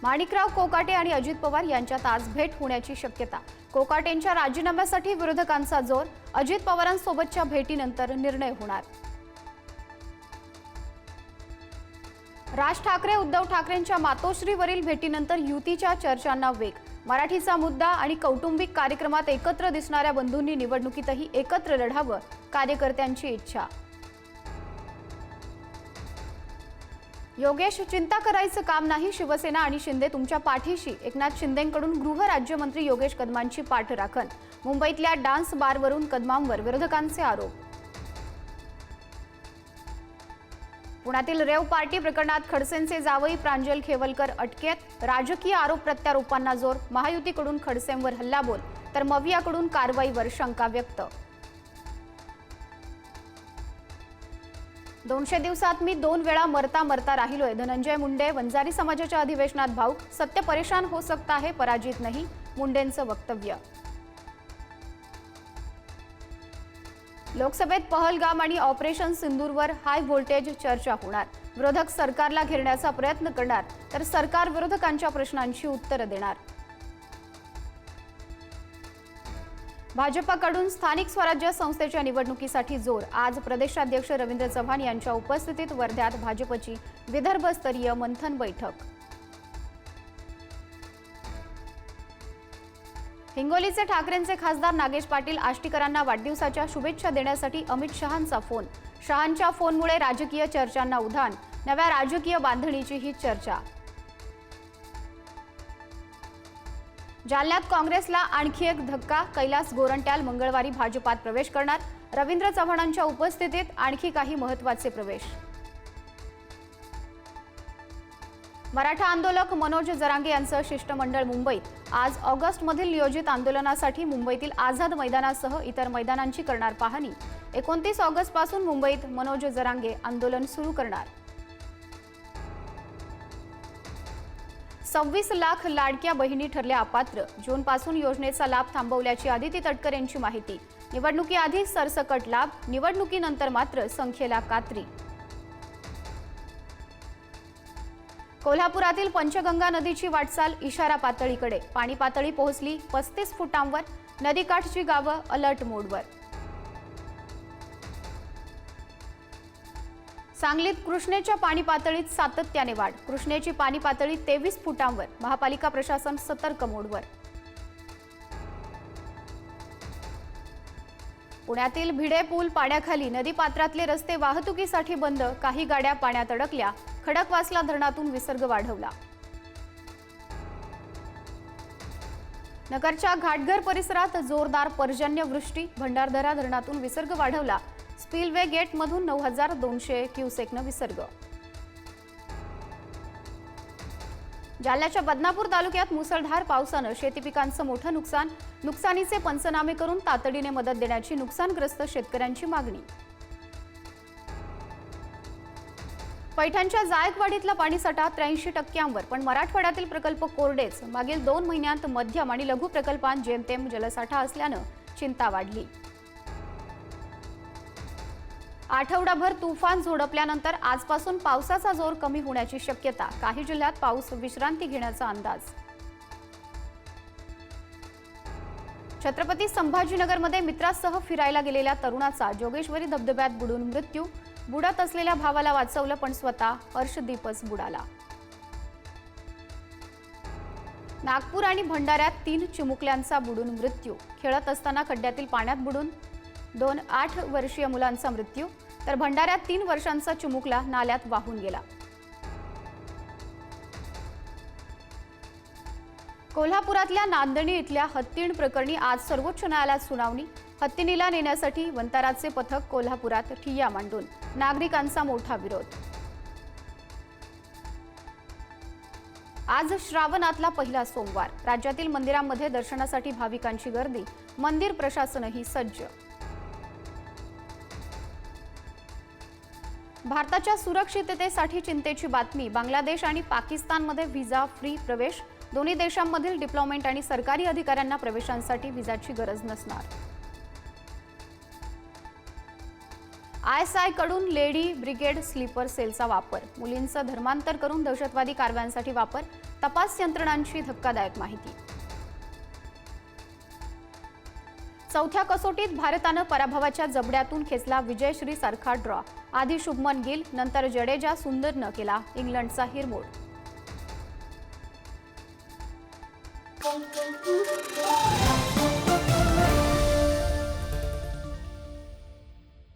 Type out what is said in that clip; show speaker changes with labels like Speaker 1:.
Speaker 1: माणिकराव कोकाटे आणि अजित पवार यांच्यात आज भेट होण्याची शक्यता। कोकाटेंच्या राजीनाम्यासाठी विरोधकांचा जोर, अजित पवारांसोबतच्या भेटीनंतर निर्णय होणार। राज ठाकरे उद्धव ठाकरेंच्या मातोश्रीवरील भेटीनंतर युतीच्या चर्चांना वेग। मराठीचा मुद्दा आणि कौटुंबिक कार्यक्रमात एकत्र दिसणाऱ्या बंधूंनी निवडणुकीतही एकत्र लढावं, कार्यकर्त्यांची इच्छा। योगेश, चिंता करायचं काम नाही, शिवसेना आणि शिंदे तुमच्या पाठीशी। एकनाथ शिंदेंकडून गृह राज्यमंत्री योगेश कदमांची पाठराखण। मुंबईतल्या डान्स बारवरून कदमांवर विरोधकांचे आरोप। पुण्यातील रेव पार्टी प्रकरणात खडसेंचे जावई प्रांजल खेवलकर अटकेत। राजकीय आरोप प्रत्यारोपांना जोर। महायुतीकडून खडसेंवर हल्लाबोल तर मवियाकडून कारवाईवर शंका व्यक्त। 200 दिवसात मी 2 वेळा मरता मरता राहिलोय। धनंजय मुंडे वंजारी समाजाच्या अधिवेशनात भाऊक। सत्य परेशान हो सकता है, पराजित नहीं, मुंडेंचं वक्तव्य। लोकसभेत पहलगाम आणि ऑपरेशन सिंदूरवर हाय व्होल्टेज चर्चा होणार। विरोधक सरकारला घेरण्याचा प्रयत्न करणार तर सरकार विरोधकांच्या प्रश्नांची उत्तरं देणार। भाजपकडून स्थानिक स्वराज्य संस्थेच्या निवडणुकीसाठी जोर। आज प्रदेशाध्यक्ष रवींद्र चव्हाण यांच्या उपस्थितीत वर्ध्यात भाजपची विदर्भस्तरीय मंथन बैठक। हिंगोलीचे ठाकरेंचे खासदार नागेश पाटील आष्टीकरांना वाढदिवसाच्या शुभेच्छा देण्यासाठी अमित शहांचा फोन। शहांच्या फोनमुळे राजकीय चर्चांना उधाण, नव्या राजकीय बांधणीची ही चर्चा। जालन्यात काँग्रेसला आणखी एक धक्का। कैलास गोरंट्याल मंगळवारी भाजपात प्रवेश करणार। रवींद्र चव्हाणांच्या उपस्थितीत आणखी काही महत्त्वाचे प्रवेश। मराठा आंदोलक मनोज जरांगे यांचं शिष्टमंडळ मुंबईत। आज ऑगस्टमधील नियोजित आंदोलनासाठी मुंबईतील आझाद मैदानासह इतर मैदानांची करणार पाहणी। 29 ऑगस्टपासून मुंबईत मनोज जरांगे आंदोलन सुरू करणार। 26 लाख लाडक्या बहिणी ठरल्या अपात्र। जूनपासून योजनेचा लाभ थांबवल्याची आदिती तटकर यांची माहिती। निवडणुकीआधी सरसकट लाभ, निवडणुकीनंतर मात्र संख्येला कात्री। कोल्हापुरातील पंचगंगा नदीची वाटचाल इशारा पातळीकडे। पाणी पातळी पोहोचली 35 फुटांवर। नदीकाठची गावं अलर्ट मोडवर। सांगलीत कृष्णेच्या पाणी पातळीत सातत्याने वाढ। कृष्णेची पाणी पातळी 23 फुटांवर। महापालिका प्रशासन सतर्क मोडवर। पुण्यातील भिडे पूल पाण्याखाली। नदीपात्रातले रस्ते वाहतुकीसाठी बंद। काही गाड्या पाण्यात अडकल्या। खडकवासला धरणातून विसर्ग वाढवला। नगरच्या घाटघर परिसरात जोरदार पर्जन्यवृष्टी। भंडारदरा धरणातून विसर्ग वाढवला। स्पिलवे गेटमधून 9200 क्युसेकनं विसर्ग। जालन्याच्या बदनापूर तालुक्यात मुसळधार पावसानं शेती पिकांचं मोठं नुकसान। नुकसानीचे पंचनामे करून तातडीने मदत देण्याची नुकसानग्रस्त शेतकऱ्यांची मागणी। पैठणच्या जायकवाडीतला पाणीसाठा 83%, पण मराठवाड्यातील प्रकल्प कोरडेच। मागील 2 महिन्यांत मध्यम आणि लघु प्रकल्पांत जेमतेम जलसाठा असल्यानं चिंता वाढली। आठवडाभर तुफान झोडपल्यानंतर आजपासून पावसाचा जोर कमी होण्याची शक्यता। काही जिल्ह्यात पाऊस विश्रांती घेण्याचा अंदाज। छत्रपती संभाजीनगरमध्ये मित्रासह फिरायला गेलेल्या तरुणाचा जोगेश्वरी धबधब्यात बुडून मृत्यू। बुडत असलेल्या भावाला वाचवलं, पण स्वतः हर्षदीपच बुडाला। नागपूर आणि भंडाऱ्यात 3 चिमुकल्यांचा बुडून मृत्यू। खेळत असताना खड्ड्यातील पाण्यात बुडून 2 8 वर्षीय मुलांचा मृत्यू, तर भंडाऱ्यात 3 वर्षांचा चिमुकला नाल्यात वाहून गेला। कोल्हापुरातल्या नांदणी इथल्या हत्तीण प्रकरणी आज सर्वोच्च न्यायालयात सुनावणी। हत्तीणीला नेण्यासाठी वंताराचे पथक कोल्हापुरात ठिय्या मांडून नागरिकांचा मोठा विरोध। आज श्रावणातला पहिला सोमवार। राज्यातील मंदिरांमध्ये दर्शनासाठी भाविकांची गर्दी। मंदिर प्रशासनही सज्ज। भारताच्या सुरक्षिततेसाठी चिंतेची बातमी। बांगलादेश आणि पाकिस्तानमध्ये व्हिसा फ्री प्रवेश। दोन्ही देशांमधील डिप्लोमॅट आणि सरकारी अधिकाऱ्यांना प्रवेशांसाठी व्हिसाची गरज नसणार। ISI कडून लेडी ब्रिगेड स्लीपर सेलचा वापर, मुलींचं धर्मांतर करून दहशतवादी कारवायांसाठी वापर, तपास यंत्रणांची धक्कादायक माहिती। चौथ्या कसोटीत भारतानं पराभवाच्या जबड्यातून खेचला विजयश्री सारखा ड्रॉ। आधी शुभमन गिल, नंतर जडेजा सुंदरनं केला इंग्लंडचा हिरमोड।